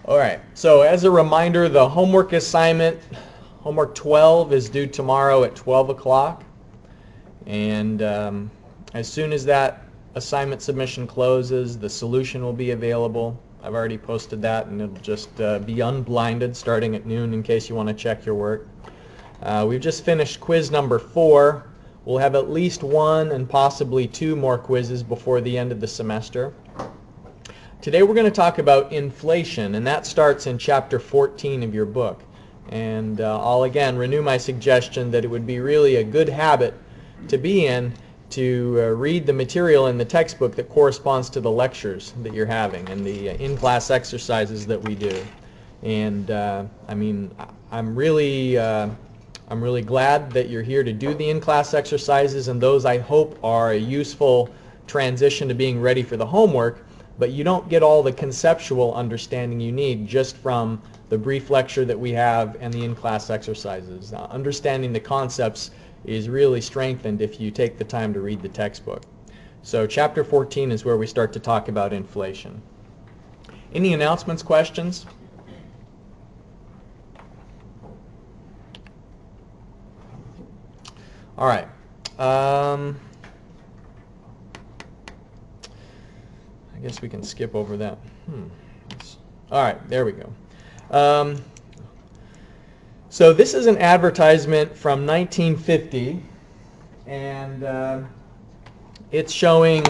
Alright, so as a reminder, the homework assignment, homework 12, is due tomorrow at 12 o'clock. And as soon as that assignment submission closes, the solution will be available. I've already posted that, and it'll just be unblinded starting at noon in case you want to check your work. We've just finished quiz number 4. We'll have at least 1 and possibly 2 more quizzes before the end of the semester. Today we're going to talk about inflation, and that starts in chapter 14 of your book. And I'll again renew my suggestion that it would be really a good habit to be in to read the material in the textbook that corresponds to the lectures that you're having and the in-class exercises that we do. And I mean, I'm really glad that you're here to do the in-class exercises, and those I hope are a useful transition to being ready for the homework. But you don't get all the conceptual understanding you need just from the brief lecture that we have and the in-class exercises. Understanding the concepts is really strengthened if you take the time to read the textbook. So chapter 14 is where we start to talk about inflation. Any announcements, questions? All right. I guess we can skip over that. All right, there we go. So this is an advertisement from 1950, and it's showing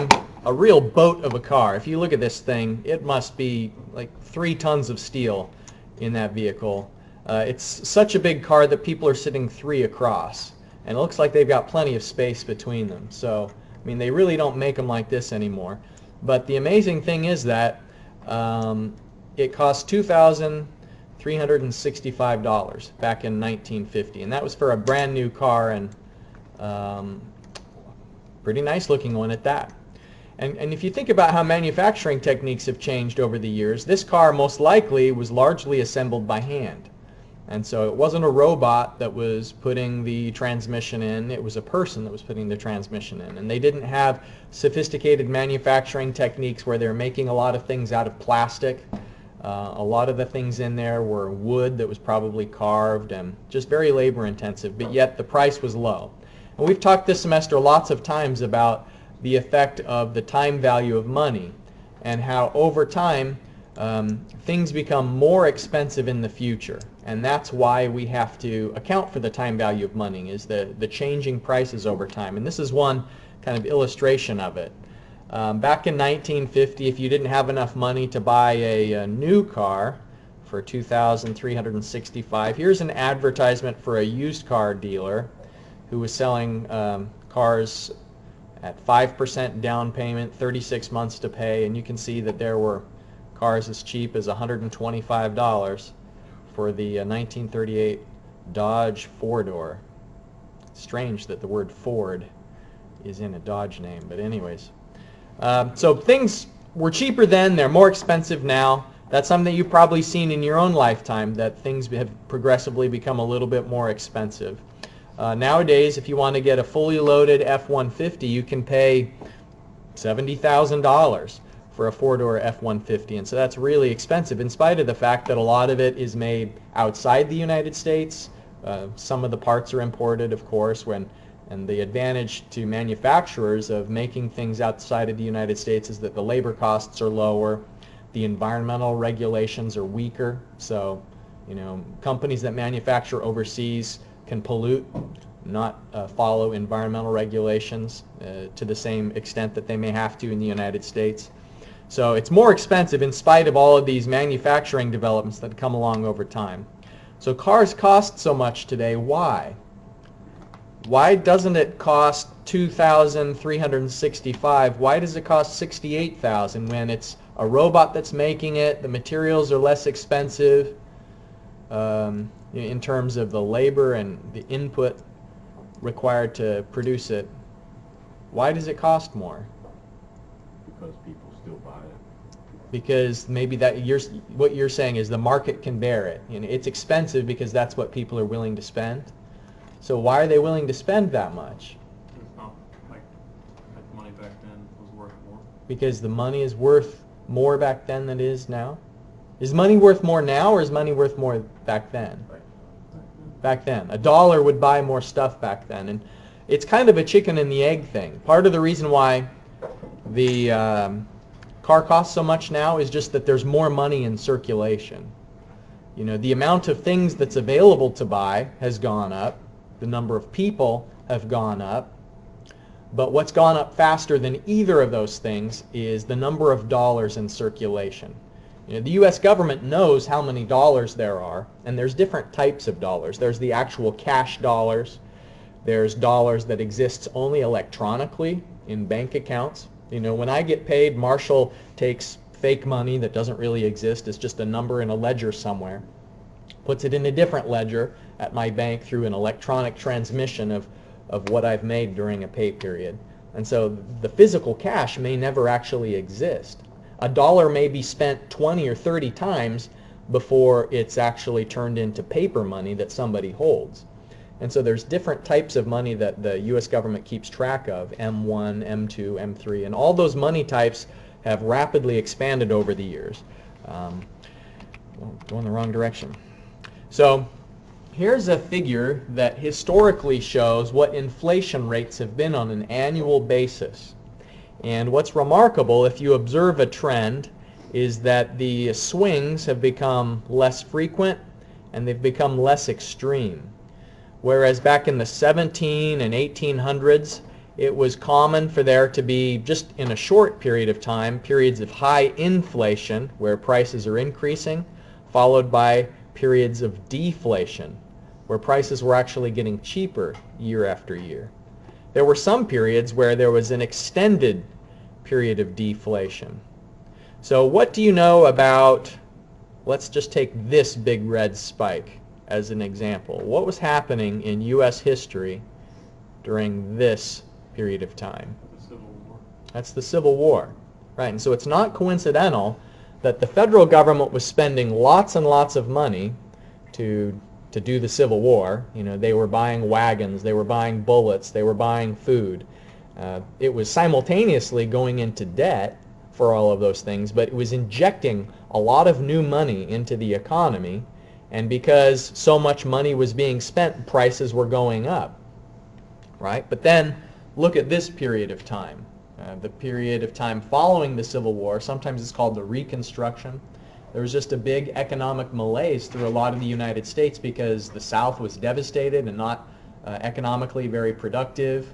a real boat of a car. If you look at this thing, it must be like 3 tons of steel in that vehicle. It's such a big car that people are sitting 3 across, and it looks like they've got plenty of space between them. So, I mean, they really don't make them like this anymore. But the amazing thing is that it cost $2,365 back in 1950, and that was for a brand new car, and pretty nice looking one at that. And if you think about how manufacturing techniques have changed over the years, this car most likely was largely assembled by hand. And so it wasn't a robot that was putting the transmission in, it was a person that was putting the transmission in. And they didn't have sophisticated manufacturing techniques where they're making a lot of things out of plastic. A lot of the things in there were wood that was probably carved and just very labor intensive, but yet the price was low. And we've talked this semester lots of times about the effect of the time value of money and how over time things become more expensive in the future. And that's why we have to account for the time value of money, is the changing prices over time. And this is one kind of illustration of it. Back in 1950, if you didn't have enough money to buy a new car for $2,365, here's an advertisement for a used car dealer who was selling cars at 5% down payment, 36 months to pay, and you can see that there were cars as cheap as $125 for the 1938 Dodge 4-door. Strange that the word Ford is in a Dodge name, but anyways. So things were cheaper then, they're more expensive now. That's something you've probably seen in your own lifetime, that things have progressively become a little bit more expensive. Nowadays, if you want to get a fully loaded F-150, you can pay $70,000 for a 4-door F-150, and so that's really expensive in spite of the fact that a lot of it is made outside the United States. Some of the parts are imported, of course, and the advantage to manufacturers of making things outside of the United States is that the labor costs are lower, the environmental regulations are weaker, so companies that manufacture overseas can pollute, not follow environmental regulations to the same extent that they may have to in the United States. So it's more expensive in spite of all of these manufacturing developments that come along over time. So cars cost so much today. Why? Why doesn't it cost $2,365? Why does it cost $68,000 when it's a robot that's making it? The materials are less expensive in terms of the labor and the input required to produce it. Why does it cost more? Because people still buy it. Because maybe what you're saying is the market can bear it. It's expensive because that's what people are willing to spend. So why are they willing to spend that much? It's not like the money back then was worth more. Because the money is worth more back then than it is now? Is money worth more now, or is money worth more back then? Back then. A dollar would buy more stuff back then. And it's kind of a chicken and the egg thing. Part of the reason why the car costs so much now is just that there's more money in circulation. You know, the amount of things that's available to buy has gone up. The number of people have gone up. But what's gone up faster than either of those things is the number of dollars in circulation. You know, the U.S. government knows how many dollars there are, and there's different types of dollars. There's the actual cash dollars. There's dollars that exist only electronically in bank accounts. You know, when I get paid, Marshall takes fake money that doesn't really exist. It's just a number in a ledger somewhere, puts it in a different ledger at my bank through an electronic transmission of what I've made during a pay period. And so the physical cash may never actually exist. A dollar may be spent 20 or 30 times before it's actually turned into paper money that somebody holds. And so there's different types of money that the U.S. government keeps track of, M1, M2, M3, and all those money types have rapidly expanded over the years. Going the wrong direction. So here's a figure that historically shows what inflation rates have been on an annual basis. And what's remarkable, if you observe a trend, is that the swings have become less frequent and they've become less extreme. Whereas back in the 17 and 1800s, it was common for there to be, just in a short period of time, periods of high inflation where prices are increasing, followed by periods of deflation where prices were actually getting cheaper year after year. There were some periods where there was an extended period of deflation. So what do you know about, let's just take this big red spike as an example. What was happening in U.S. history during this period of time? The Civil War. That's the Civil War, right? And so it's not coincidental that the federal government was spending lots and lots of money to do the Civil War. You know, they were buying wagons, they were buying bullets, they were buying food. It was simultaneously going into debt for all of those things, but it was injecting a lot of new money into the economy, and because so much money was being spent, prices were going up, right? But then look at this period of time. The period of time following the Civil War, sometimes it's called the Reconstruction. There was just a big economic malaise through a lot of the United States because the South was devastated and not economically very productive.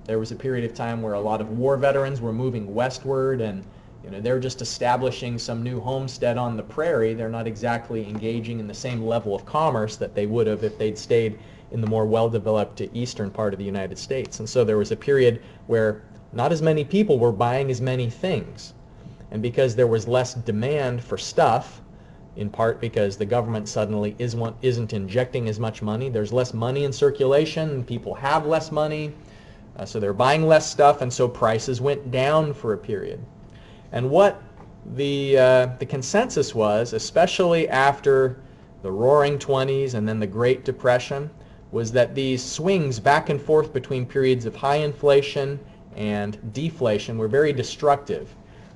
There was a period of time where a lot of war veterans were moving westward, and they were just establishing some new homestead on the prairie. They're not exactly engaging in the same level of commerce that they would have if they'd stayed in the more well-developed eastern part of the United States. And so there was a period where not as many people were buying as many things. And because there was less demand for stuff, in part because the government suddenly isn't injecting as much money, there's less money in circulation, people have less money, so they're buying less stuff, and so prices went down for a period. And what the consensus was, especially after the Roaring '20s and then the Great Depression, was that these swings back and forth between periods of high inflation and deflation were very destructive.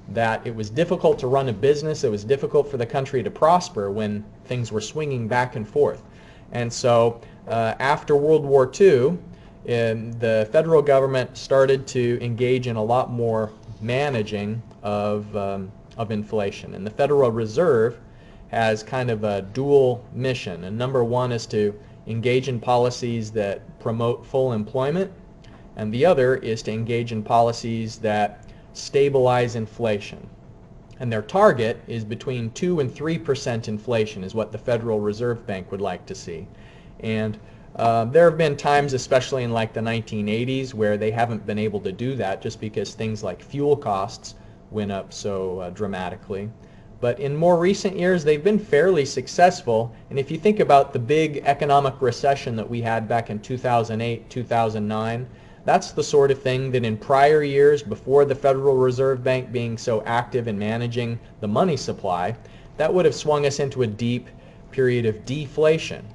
That it was difficult to run a business, it was difficult for the country to prosper when things were swinging back and forth. And so after World War II, the federal government started to engage in a lot more managing of inflation. And the Federal Reserve has kind of a dual mission. And number one is to engage in policies that promote full employment, and the other is to engage in policies that stabilize inflation. And their target is between 2 and 3% inflation is what the Federal Reserve Bank would like to see. And there have been times, especially in like the 1980s, where they haven't been able to do that just because things like fuel costs went up so dramatically. But in more recent years, they've been fairly successful. And if you think about the big economic recession that we had back in 2008, 2009, that's the sort of thing that in prior years, before the Federal Reserve Bank being so active in managing the money supply, that would have swung us into a deep period of deflation.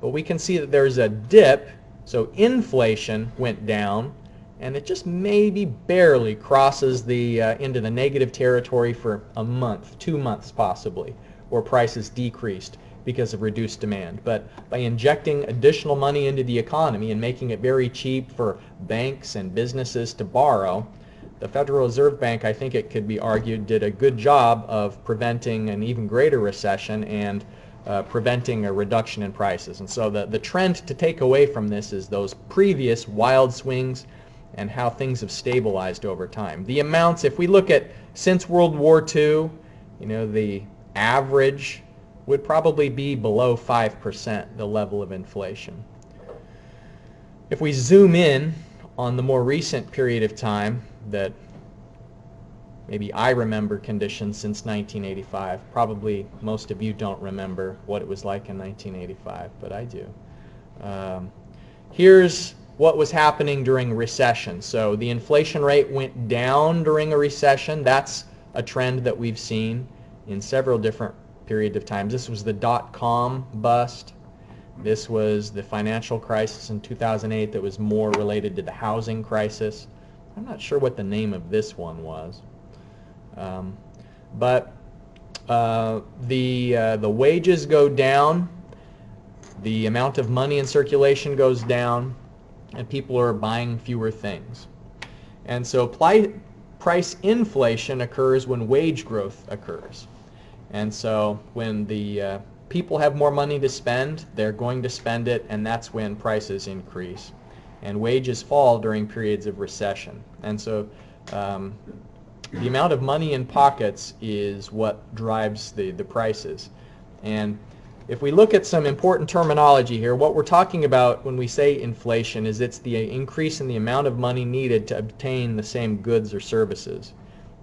But we can see that there's a dip, so inflation went down, and it just maybe barely crosses the into the negative territory for a month, 2 months possibly, where prices decreased because of reduced demand. But by injecting additional money into the economy and making it very cheap for banks and businesses to borrow, the Federal Reserve Bank, I think it could be argued, did a good job of preventing an even greater recession and preventing a reduction in prices. And so the trend to take away from this is those previous wild swings and how things have stabilized over time. The amounts, if we look at since World War II, the average would probably be below 5%, the level of inflation. If we zoom in on the more recent period of time that maybe I remember conditions since 1985, probably most of you don't remember what it was like in 1985, but I do. Here's what was happening during recession. So the inflation rate went down during a recession. That's a trend that we've seen in several different periods of time. This was the dot-com bust. This was the financial crisis in 2008 that was more related to the housing crisis. I'm not sure what the name of this one was. But the wages go down, the amount of money in circulation goes down, and people are buying fewer things. And so price inflation occurs when wage growth occurs. And so when the people have more money to spend, they're going to spend it, and that's when prices increase. And wages fall during periods of recession. And so the amount of money in pockets is what drives the prices. And if we look at some important terminology here, what we're talking about when we say inflation is it's the increase in the amount of money needed to obtain the same goods or services.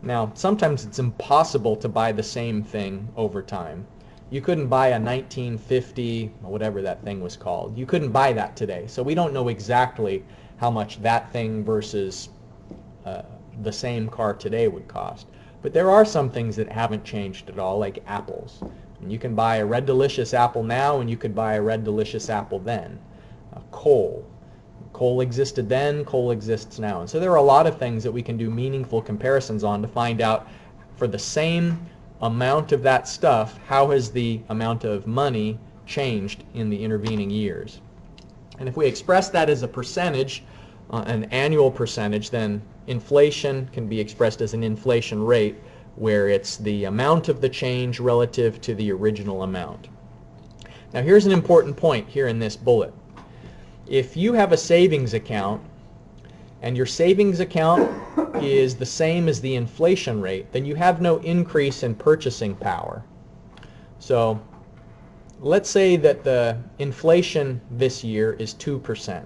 Now, sometimes it's impossible to buy the same thing over time. You couldn't buy a 1950, whatever that thing was called. You couldn't buy that today. So we don't know exactly how much that thing versus the same car today would cost. But there are some things that haven't changed at all, like apples. And you can buy a Red Delicious apple now, and you could buy a Red Delicious apple then. Coal. Coal existed then, coal exists now. And so there are a lot of things that we can do meaningful comparisons on to find out, for the same amount of that stuff, how has the amount of money changed in the intervening years. And if we express that as a percentage, an annual percentage, then inflation can be expressed as an inflation rate, where it's the amount of the change relative to the original amount. Now here's an important point here in this bullet. If you have a savings account and your savings account is the same as the inflation rate, then you have no increase in purchasing power. So let's say that the inflation this year is 2%.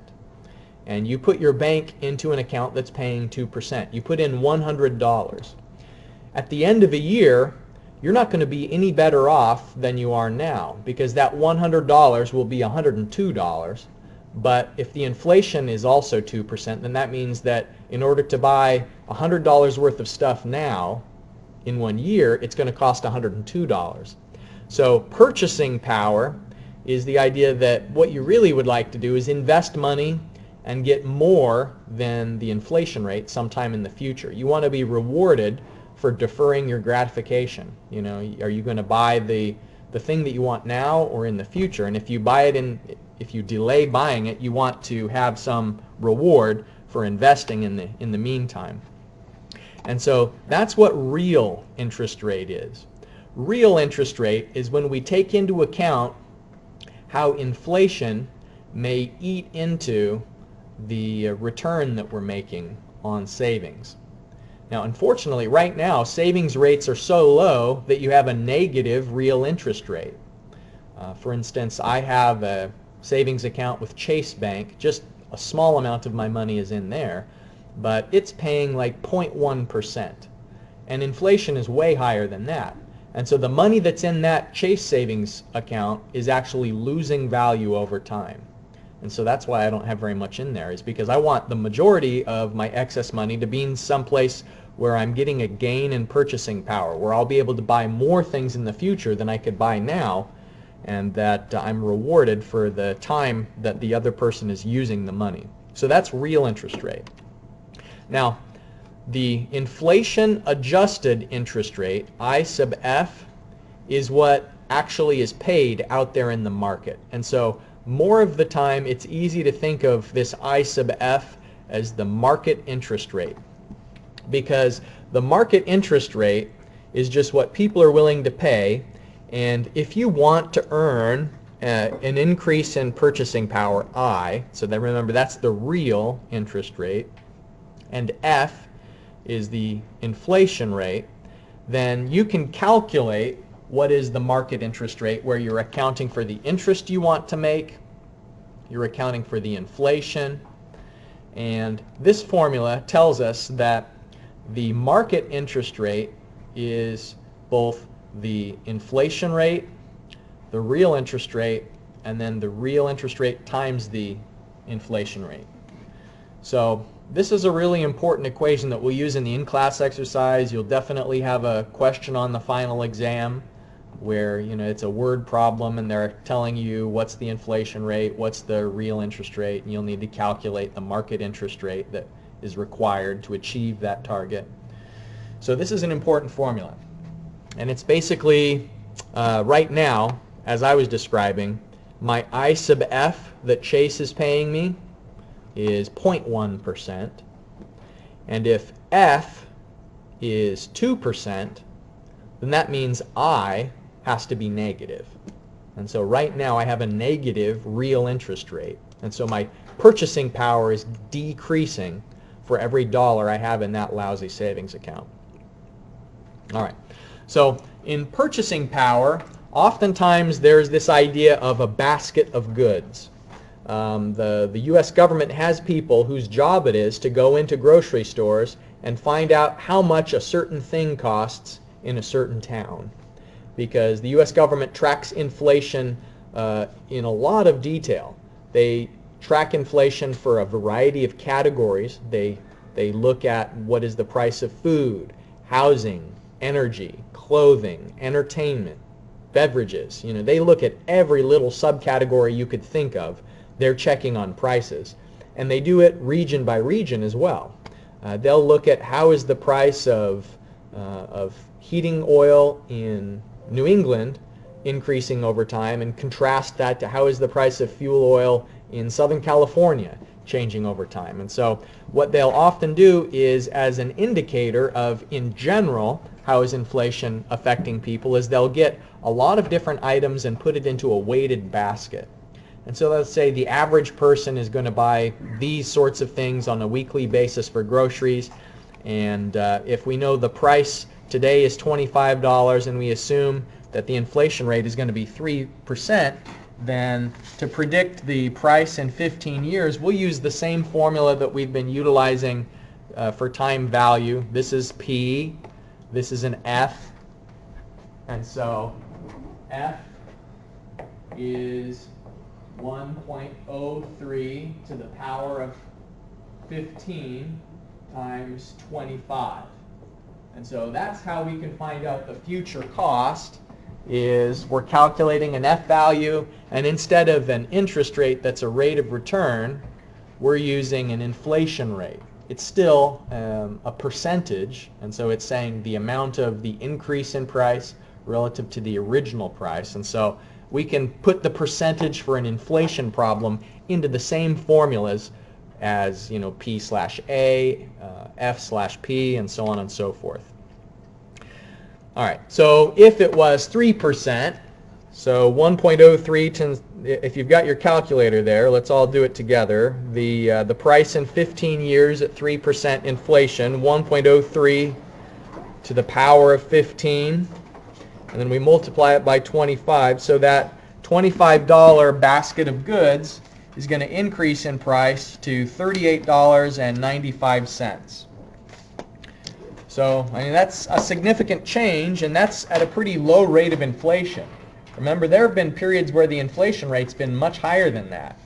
And you put your bank into an account that's paying 2%. You put in $100. At the end of a year, you're not going to be any better off than you are now, because that $100 will be $102. But if the inflation is also 2%, then that means that in order to buy $100 worth of stuff now, in 1 year, it's going to cost $102. So purchasing power is the idea that what you really would like to do is invest money and get more than the inflation rate sometime in the future. You want to be rewarded for deferring your gratification. You know, are you going to buy the thing that you want now or in the future? And if you buy it if you delay buying it, you want to have some reward for investing in the meantime. And so that's what real interest rate is. Real interest rate is when we take into account how inflation may eat into the return that we're making on savings. Now, unfortunately, right now, savings rates are so low that you have a negative real interest rate. For instance, I have a savings account with Chase Bank. Just a small amount of my money is in there, but it's paying like 0.1%. And inflation is way higher than that. And so the money that's in that Chase savings account is actually losing value over time. And so that's why I don't have very much in there, is because I want the majority of my excess money to be in some place where I'm getting a gain in purchasing power, where I'll be able to buy more things in the future than I could buy now, and that I'm rewarded for the time that the other person is using the money. So that's real interest rate. Now, the inflation adjusted interest rate, I sub f, is what actually is paid out there in the market. And so more of the time it's easy to think of this I sub f as the market interest rate, because the market interest rate is just what people are willing to pay, and if you want to earn an increase in purchasing power, I, so then remember that's the real interest rate, and f is the inflation rate, then you can calculate what is the market interest rate, where you're accounting for the interest you want to make, you're accounting for the inflation, and this formula tells us that the market interest rate is both the inflation rate, the real interest rate, and then the real interest rate times the inflation rate. So this is a really important equation that we'll use in the in-class exercise. You'll definitely have a question on the final exam where, you know, it's a word problem and they're telling you what's the inflation rate, what's the real interest rate, and you'll need to calculate the market interest rate that is required to achieve that target. So this is an important formula, and it's basically right now, as I was describing, my I sub f that Chase is paying me is 0.1%, and if f is 2%, then that means I has to be negative. And so right now I have a negative real interest rate, and so my purchasing power is decreasing for every dollar I have in that lousy savings account. All right, so in purchasing power, oftentimes there's this idea of a basket of goods. The U.S. government has people whose job it is to go into grocery stores and find out how much a certain thing costs in a certain town, because the U.S. government tracks inflation in a lot of detail. They track inflation for a variety of categories. They look at what is the price of food, housing, energy, clothing, entertainment, beverages. You know, they look at every little subcategory you could think of. They're checking on prices, and they do it region by region as well. They'll look at how is the price of heating oil in New England increasing over time, and contrast that to how is the price of fuel oil in Southern California changing over time. And so what they'll often do is, as an indicator of, in general, how is inflation affecting people, is they'll get a lot of different items and put it into a weighted basket. And so let's say the average person is going to buy these sorts of things on a weekly basis for groceries, and if we know the price today is $25 and we assume that the inflation rate is going to be 3%, then to predict the price in 15 years, we'll use the same formula that we've been utilizing for time value. This is P, this is an F, and so F is 1.03 to the power of 15 times 25. And so that's how we can find out the future cost, is we're calculating an F value, and instead of an interest rate that's a rate of return, we're using an inflation rate. It's still a percentage, and so it's saying the amount of the increase in price relative to the original price. And so we can put the percentage for an inflation problem into the same formulas as, you know, P slash A, F slash P, and so on and so forth. All right, so if it was 3%, so 1.03, if you've got your calculator there, let's all do it together. The price in 15 years at 3% inflation, 1.03 to the power of 15, and then we multiply it by 25, so that $25 basket of goods is going to increase in price to $38.95. So, I mean, that's a significant change, and that's at a pretty low rate of inflation. Remember, there have been periods where the inflation rate's been much higher than that,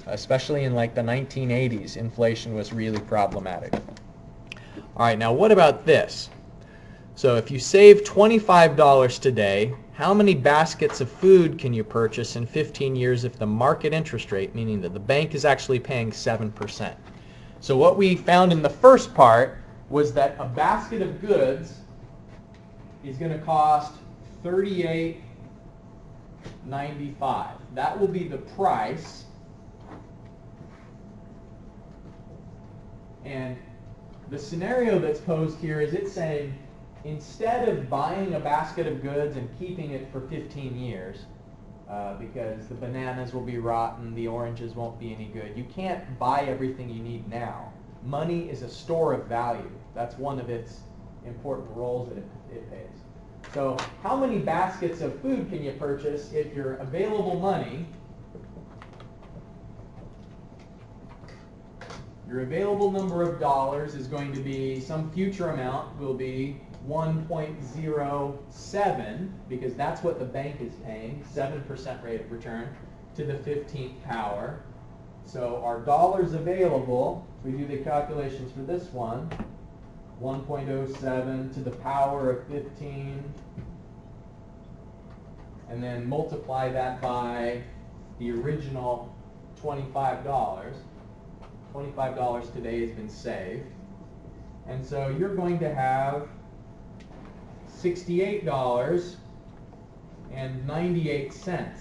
especially in like the 1980s. Inflation was really problematic. All right, now what about this? So if you save $25 today, how many baskets of food can you purchase in 15 years if the market interest rate, meaning that the bank is actually paying 7%? So what we found in the first part was that a basket of goods is going to cost $38.95. That will be the price. And the scenario that's posed here is it's saying, instead of buying a basket of goods and keeping it for 15 years, because the bananas will be rotten, the oranges won't be any good, you can't buy everything you need now. Money is a store of value. That's one of its important roles that it pays. So how many baskets of food can you purchase if your available money, your available number of dollars is going to be, some future amount will be 1.07, because that's what the bank is paying, 7% rate of return, to the 15th power. So our dollars available, if we do the calculations for this one, 1.07 to the power of 15, and then multiply that by the original $25. $25 today has been saved. And so you're going to have $68.98.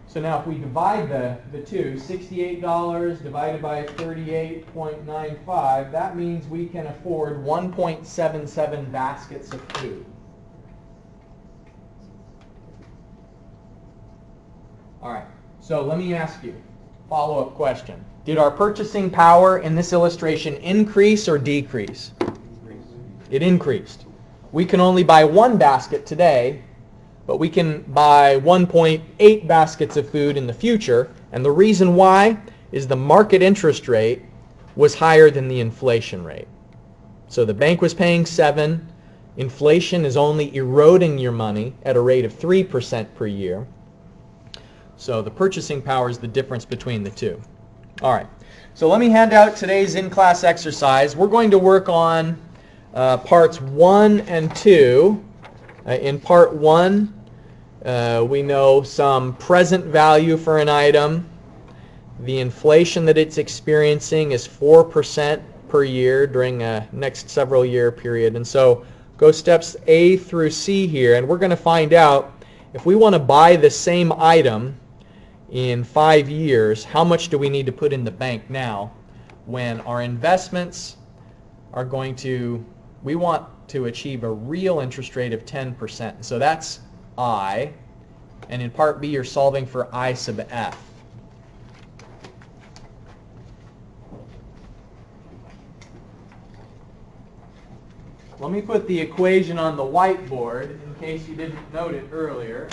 So now if we divide the two, $68 divided by 38.95, that means we can afford 1.77 baskets of food. All right, so let me ask you, follow-up question. Did our purchasing power in this illustration increase or decrease? It increased. We can only buy one basket today, but we can buy 1.8 baskets of food in the future, and the reason why is the market interest rate was higher than the inflation rate. So the bank was paying 7, inflation is only eroding your money at a rate of 3% per year. So the purchasing power is the difference between the two. All right, so let me hand out today's in-class exercise. We're going to work on parts 1 and 2. In part 1, we know some present value for an item. The inflation that it's experiencing is 4% per year during a next several year period. And so go steps A through C here, and we're going to find out if we want to buy the same item in 5 years, how much do we need to put in the bank now when our investments are going to, we want to achieve a real interest rate of 10%. So that's I. And in part B, you're solving for I sub F. Let me put the equation on the whiteboard in case you didn't note it earlier.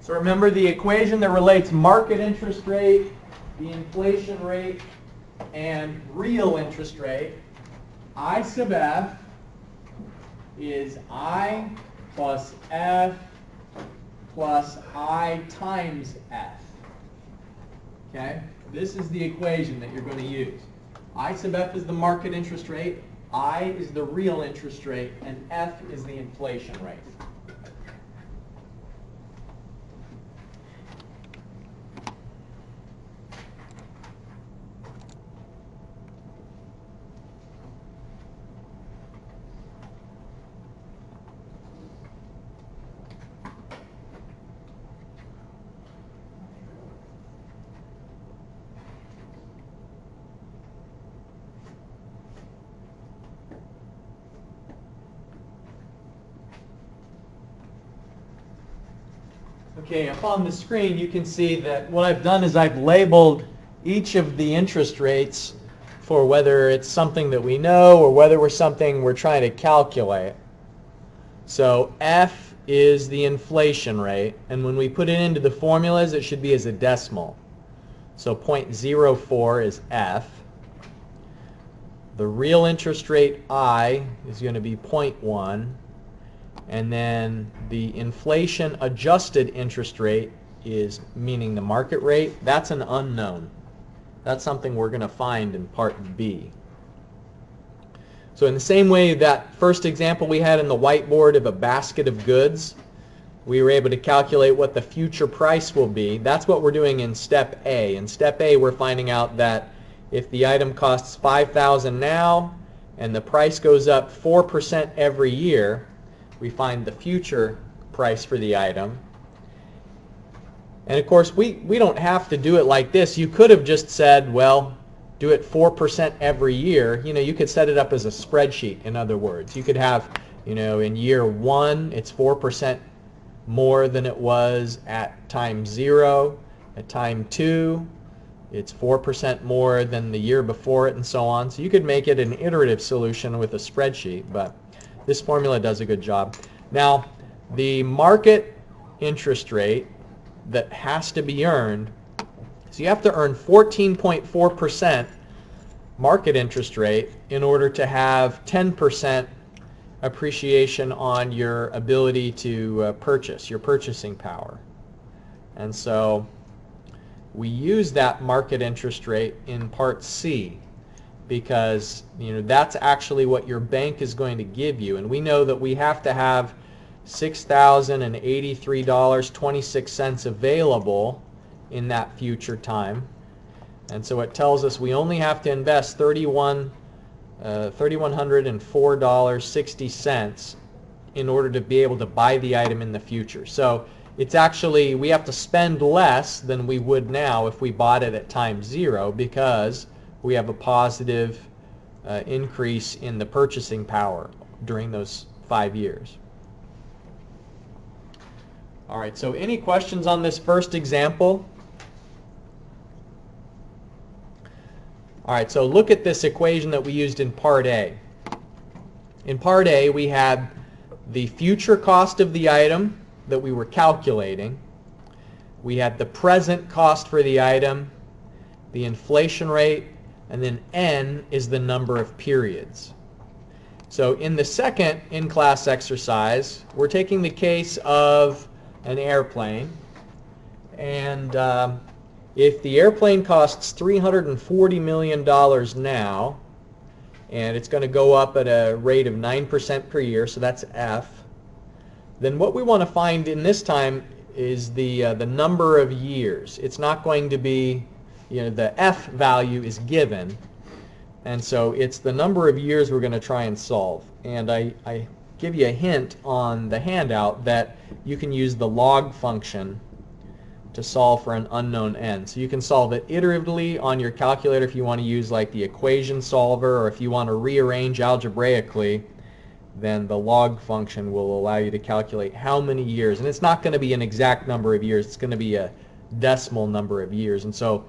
So remember the equation that relates market interest rate, the inflation rate, and real interest rate. I sub F is I plus F plus I times F. Okay? This is the equation that you're going to use. I sub F is the market interest rate, I is the real interest rate, and F is the inflation rate. Okay, up on the screen you can see that what I've done is I've labeled each of the interest rates for whether it's something that we know or whether we're something we're trying to calculate. So F is the inflation rate, and when we put it into the formulas it should be as a decimal. So 0.04 is F. The real interest rate I is going to be 0.1. And then the inflation adjusted interest rate is meaning the market rate. That's an unknown. That's something we're going to find in part B. So in the same way that first example we had in the whiteboard of a basket of goods, we were able to calculate what the future price will be. That's what we're doing in step A. In step A, we're finding out that if the item costs $5,000 now and the price goes up 4% every year, we find the future price for the item. And of course, we don't have to do it like this. You could have just said, well, do it 4% every year. You know, you could set it up as a spreadsheet, in other words. You could have, you know, in year 1, it's 4% more than it was at time 0. At time 2, it's 4% more than the year before it, and so on. So you could make it an iterative solution with a spreadsheet, but this formula does a good job. Now, the market interest rate that has to be earned, so you have to earn 14.4% market interest rate in order to have 10% appreciation on your ability to purchase, your purchasing power. And so we use that market interest rate in part C because, you know, that's actually what your bank is going to give you. And we know that we have to have $6,083.26 available in that future time. And so it tells us we only have to invest $3,104.60 in order to be able to buy the item in the future. So it's actually, we have to spend less than we would now if we bought it at time 0 because we have a positive increase in the purchasing power during those 5 years. All right, so any questions on this first example? All right, so look at this equation that we used in part A. In part A, we had the future cost of the item that we were calculating. We had the present cost for the item, the inflation rate, and then N is the number of periods. So in the second in-class exercise, we're taking the case of an airplane, and if the airplane costs $340 million now, and it's going to go up at a rate of 9% per year, so that's F, then what we want to find in this time is the number of years. It's not going to be, you know, the F value is given, and so it's the number of years we're going to try and solve. And I give you a hint on the handout that you can use the log function to solve for an unknown n. So you can solve it iteratively on your calculator if you want to use like the equation solver, or if you want to rearrange algebraically, then the log function will allow you to calculate how many years. And it's not going to be an exact number of years, it's going to be a decimal number of years. And so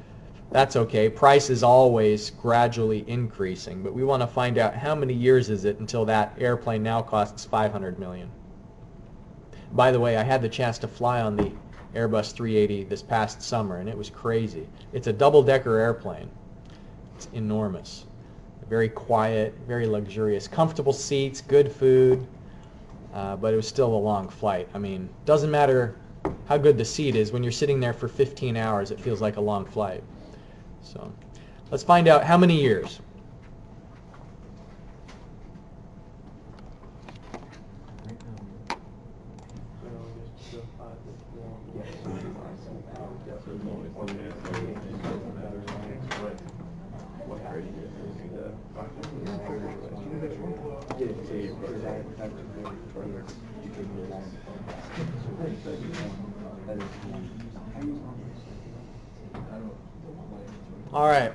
that's okay. Price is always gradually increasing, but we want to find out how many years is it until that airplane now costs $500 million. By the way, I had the chance to fly on the Airbus 380 this past summer, and it was crazy. It's a double-decker airplane. It's enormous. Very quiet, very luxurious, comfortable seats, good food, but it was still a long flight. I mean, doesn't matter how good the seat is. When you're sitting there for 15 hours, it feels like a long flight. So let's find out how many years. All right.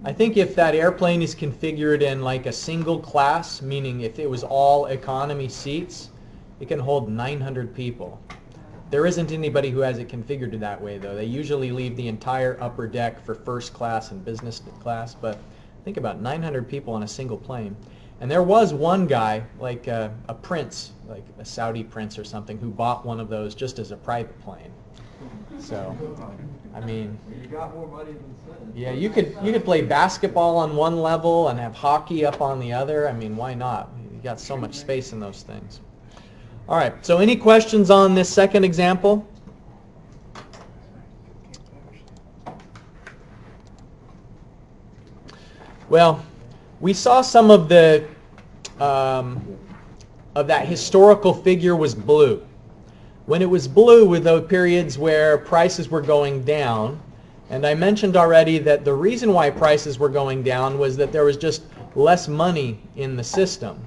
I think if that airplane is configured in like a single class, meaning if it was all economy seats, it can hold 900 people. There isn't anybody who has it configured that way, though. They usually leave the entire upper deck for first class and business class, but think about 900 people on a single plane. And there was one guy, like a prince, like a Saudi prince or something, who bought one of those just as a private plane. So, I mean, You got more money than sense. yeah, you could play basketball on one level and have hockey up on the other. I mean, why not? You got so much space in those things. All right, so any questions on this second example? Well, we saw some of the of that historical figure was blue. When it was blue with those periods where prices were going down, and I mentioned already that the reason why prices were going down was that there was just less money in the system.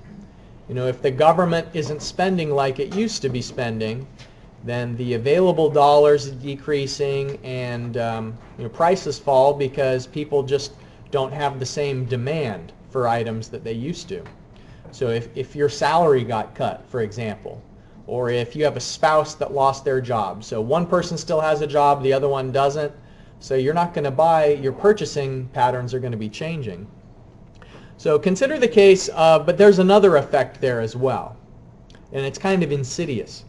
You know, if the government isn't spending like it used to be spending, then the available dollars is decreasing, and prices fall because people just don't have the same demand for items that they used to. So if your salary got cut, for example, or if you have a spouse that lost their job, so one person still has a job, the other one doesn't, so you're not going to buy, your purchasing patterns are going to be changing. So consider the case, but there's another effect there as well, and it's kind of insidious.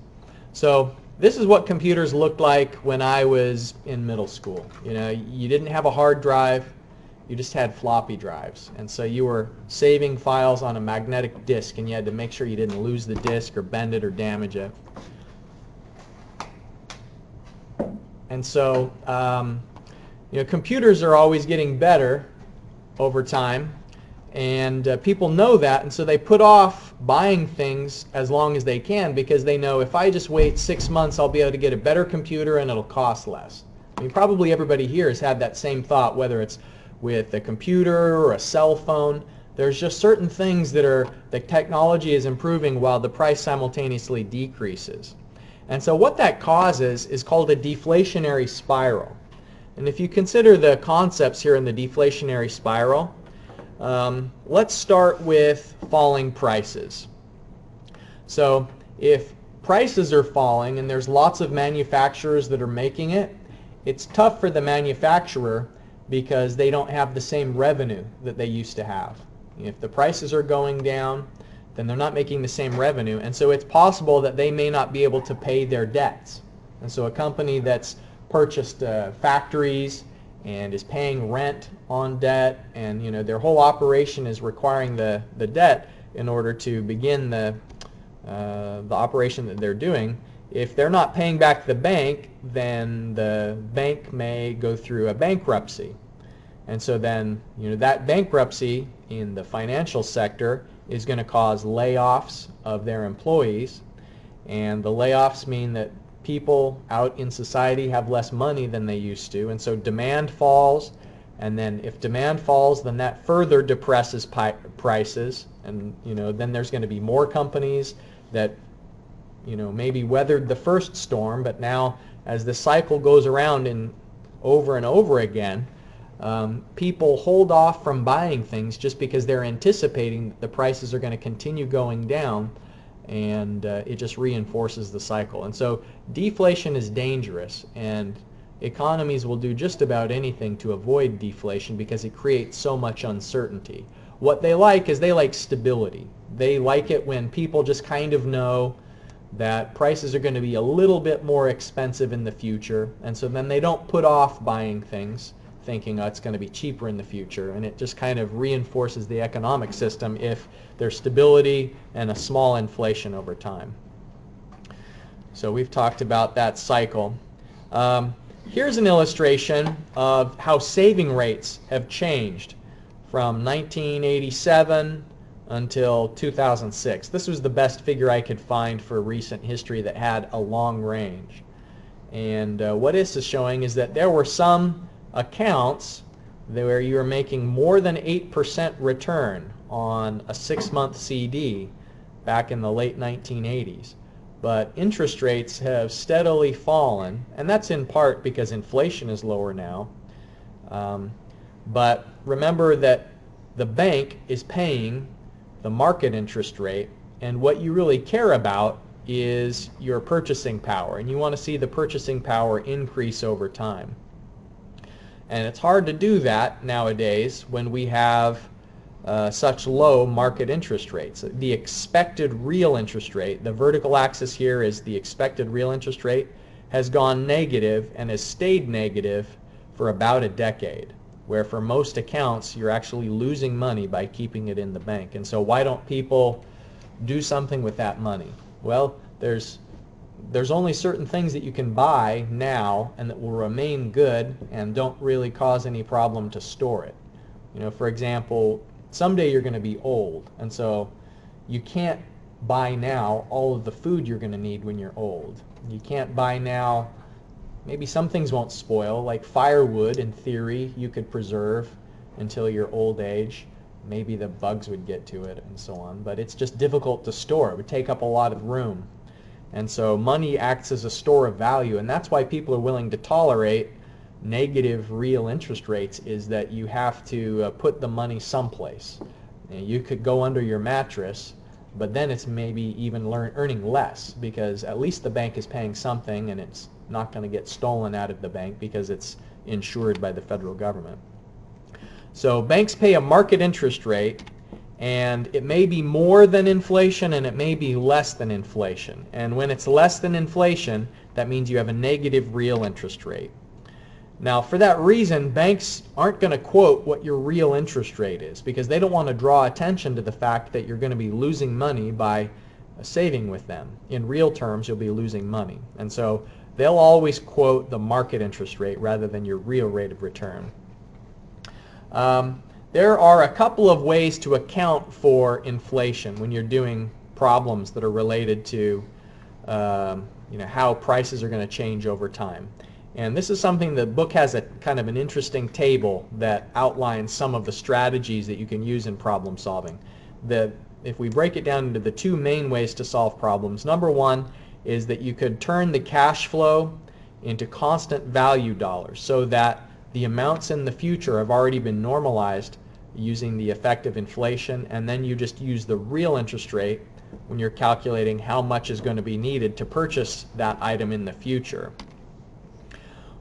So this is what computers looked like when I was in middle school. You know, you didn't have a hard drive, you just had floppy drives, and so you were saving files on a magnetic disk, and you had to make sure you didn't lose the disk or bend it or damage it. And so computers are always getting better over time, and people know that, and so they put off buying things as long as they can, because they know if I just wait 6 months, I'll be able to get a better computer and it'll cost less. I mean, probably everybody here has had that same thought, whether it's with a computer or a cell phone. There's just certain things that the technology is improving while the price simultaneously decreases. And so what that causes is called a deflationary spiral. And if you consider the concepts here in the deflationary spiral, let's start with falling prices. So if prices are falling and there's lots of manufacturers that are making it, it's tough for the manufacturer because they don't have the same revenue that they used to have. If the prices are going down, then they're not making the same revenue, and so it's possible that they may not be able to pay their debts. And so a company that's purchased factories and is paying rent on debt, and their whole operation is requiring the debt in order to begin the operation that they're doing. If they're not paying back the bank, then the bank may go through a bankruptcy. And so then, that bankruptcy in the financial sector is going to cause layoffs of their employees. And the layoffs mean that people out in society have less money than they used to. And so demand falls. And then if demand falls, then that further depresses prices. And, then there's going to be more companies that maybe weathered the first storm, but now as the cycle goes around and over again, people hold off from buying things just because they're anticipating that the prices are going to continue going down, and it just reinforces the cycle. And so deflation is dangerous, and economies will do just about anything to avoid deflation because it creates so much uncertainty. What they like is they like stability. They like it when people just kind of know that prices are going to be a little bit more expensive in the future, and so then they don't put off buying things thinking, oh, it's going to be cheaper in the future, and it just kind of reinforces the economic system if there's stability and a small inflation over time. So we've talked about that cycle. Here's an illustration of how saving rates have changed from 1987 until 2006. This was the best figure I could find for recent history that had a long range. And what this is showing is that there were some accounts where you were making more than 8% return on a 6-month CD back in the late 1980s. But interest rates have steadily fallen, and that's in part because inflation is lower now. But remember that the bank is paying the market interest rate, and what you really care about is your purchasing power, and you want to see the purchasing power increase over time. And it's hard to do that nowadays when we have such low market interest rates. The expected real interest rate, the vertical axis here is the expected real interest rate, has gone negative and has stayed negative for about a decade, where for most accounts you're actually losing money by keeping it in the bank. And so why don't people do something with that money? Well, there's only certain things that you can buy now and that will remain good and don't really cause any problem to store it. You know, for example, someday you're going to be old, and so you can't buy now all of the food you're going to need when you're old. You can't buy now, maybe some things won't spoil, like firewood in theory you could preserve until your old age. Maybe the bugs would get to it and so on, but it's just difficult to store. It would take up a lot of room. And so money acts as a store of value, and that's why people are willing to tolerate negative real interest rates, is that you have to put the money someplace. You could go under your mattress, but then it's maybe even earning less, because at least the bank is paying something and it's not going to get stolen out of the bank because it's insured by the federal government. So banks pay a market interest rate, and it may be more than inflation and it may be less than inflation. And when it's less than inflation, that means you have a negative real interest rate. Now, for that reason, banks aren't going to quote what your real interest rate is, because they don't want to draw attention to the fact that you're going to be losing money by saving with them. In real terms, you'll be losing money. And so they'll always quote the market interest rate rather than your real rate of return. There are a couple of ways to account for inflation when you're doing problems that are related to how prices are going to change over time. And this is something the book has a kind of an interesting table that outlines some of the strategies that you can use in problem solving. If we break it down into the two main ways to solve problems, number one is that you could turn the cash flow into constant value dollars, so that the amounts in the future have already been normalized using the effect of inflation, and then you just use the real interest rate when you're calculating how much is going to be needed to purchase that item in the future.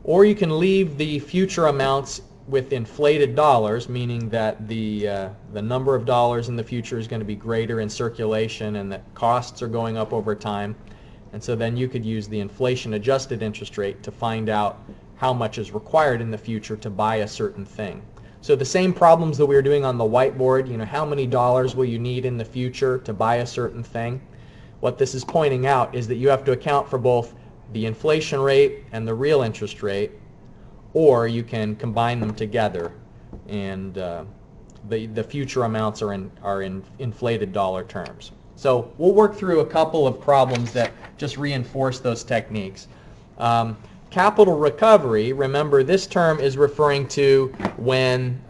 Or you can leave the future amounts with inflated dollars, meaning that the number of dollars in the future is going to be greater in circulation and that costs are going up over time. And so then you could use the inflation adjusted interest rate to find out how much is required in the future to buy a certain thing. So the same problems that we were doing on the whiteboard, how many dollars will you need in the future to buy a certain thing? What this is pointing out is that you have to account for both the inflation rate and the real interest rate, or you can combine them together, and the future amounts are in inflated dollar terms. So we'll work through a couple of problems that just reinforce those techniques. Capital recovery, remember this term is referring to when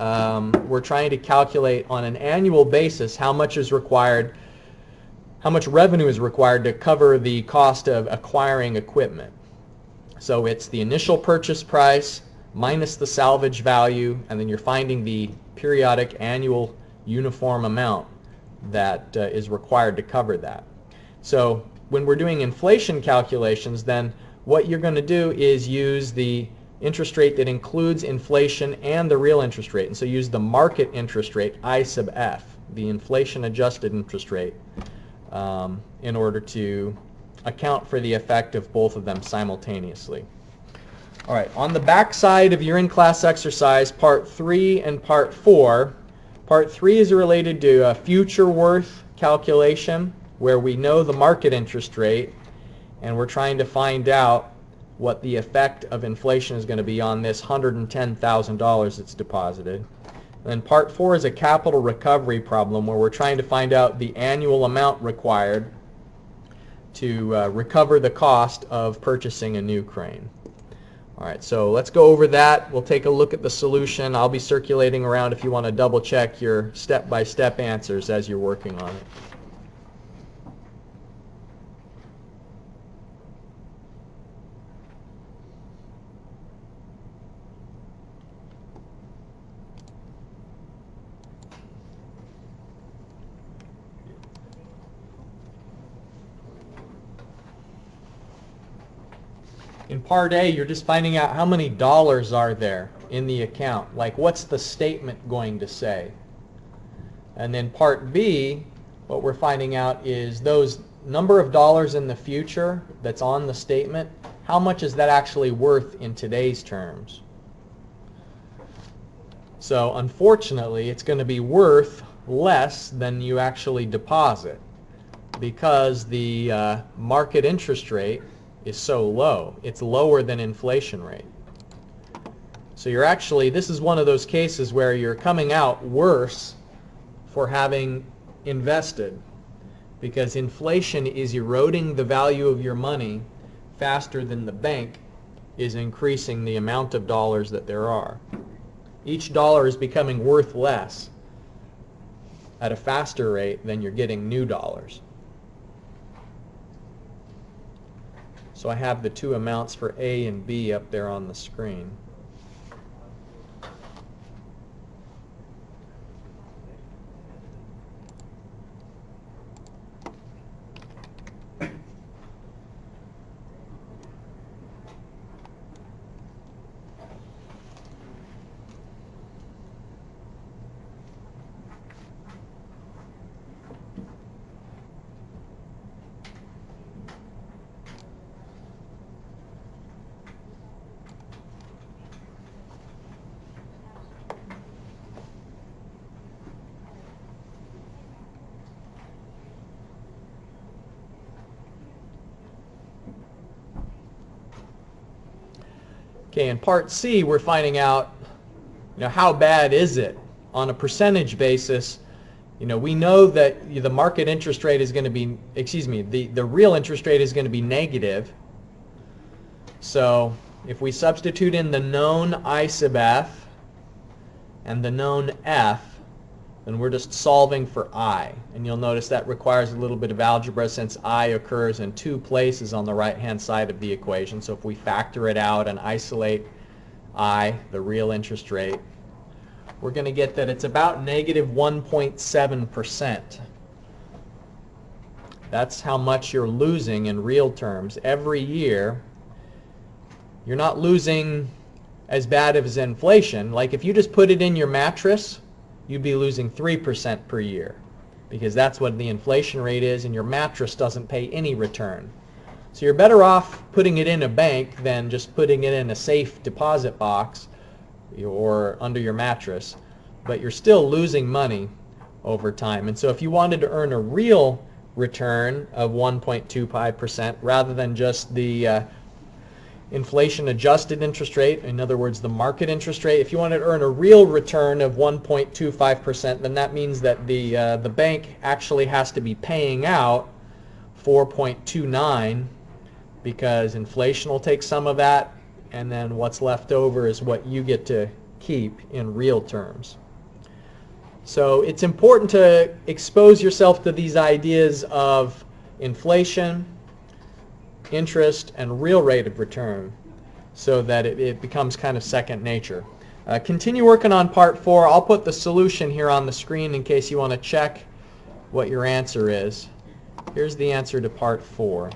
we're trying to calculate on an annual basis how much is required, how much revenue is required to cover the cost of acquiring equipment. So it's the initial purchase price minus the salvage value, and then you're finding the periodic annual uniform amount that is required to cover that. So when we're doing inflation calculations, then what you're going to do is use the interest rate that includes inflation and the real interest rate. And so use the market interest rate, I sub f, the inflation adjusted interest rate, in order to account for the effect of both of them simultaneously. All right, on the back side of your in-class exercise, part 3 and part 4, part 3 is related to a future worth calculation where we know the market interest rate, and we're trying to find out what the effect of inflation is going to be on this $110,000 that's deposited. And then part 4 is a capital recovery problem where we're trying to find out the annual amount required to recover the cost of purchasing a new crane. All right, so let's go over that. We'll take a look at the solution. I'll be circulating around if you want to double check your step-by-step answers as you're working on it. In part A, you're just finding out how many dollars are there in the account. Like, what's the statement going to say? And then part B, what we're finding out is those number of dollars in the future that's on the statement, how much is that actually worth in today's terms? So unfortunately, it's going to be worth less than you actually deposit. because the market interest rate is so low. It's lower than inflation rate. So you're actually, this is one of those cases where you're coming out worse for having invested, because inflation is eroding the value of your money faster than the bank is increasing the amount of dollars that there are. Each dollar is becoming worth less at a faster rate than you're getting new dollars. So I have the two amounts for A and B up there on the screen. Okay, in part C, we're finding out, how bad is it on a percentage basis. We know that the market interest rate is going to be, the real interest rate is going to be negative. So if we substitute in the known I sub f and the known f, then we're just solving for I. And you'll notice that requires a little bit of algebra since I occurs in two places on the right-hand side of the equation. So if we factor it out and isolate I, the real interest rate, we're going to get that it's about negative 1.7%. That's how much you're losing in real terms. Every year, you're not losing as bad as inflation. Like if you just put it in your mattress, you'd be losing 3% per year, because that's what the inflation rate is, and your mattress doesn't pay any return. So you're better off putting it in a bank than just putting it in a safe deposit box or under your mattress, but you're still losing money over time. And so if you wanted to earn a real return of 1.25% rather than just the inflation adjusted interest rate, in other words the market interest rate, if you wanted to earn a real return of 1.25%, then that means that the bank actually has to be paying out 4.29, because inflation will take some of that, and then what's left over is what you get to keep in real terms. So it's important to expose yourself to these ideas of inflation, interest, and real rate of return so that it becomes kind of second nature. Continue working on part 4. I'll put the solution here on the screen in case you want to check what your answer is. Here's the answer to part 4.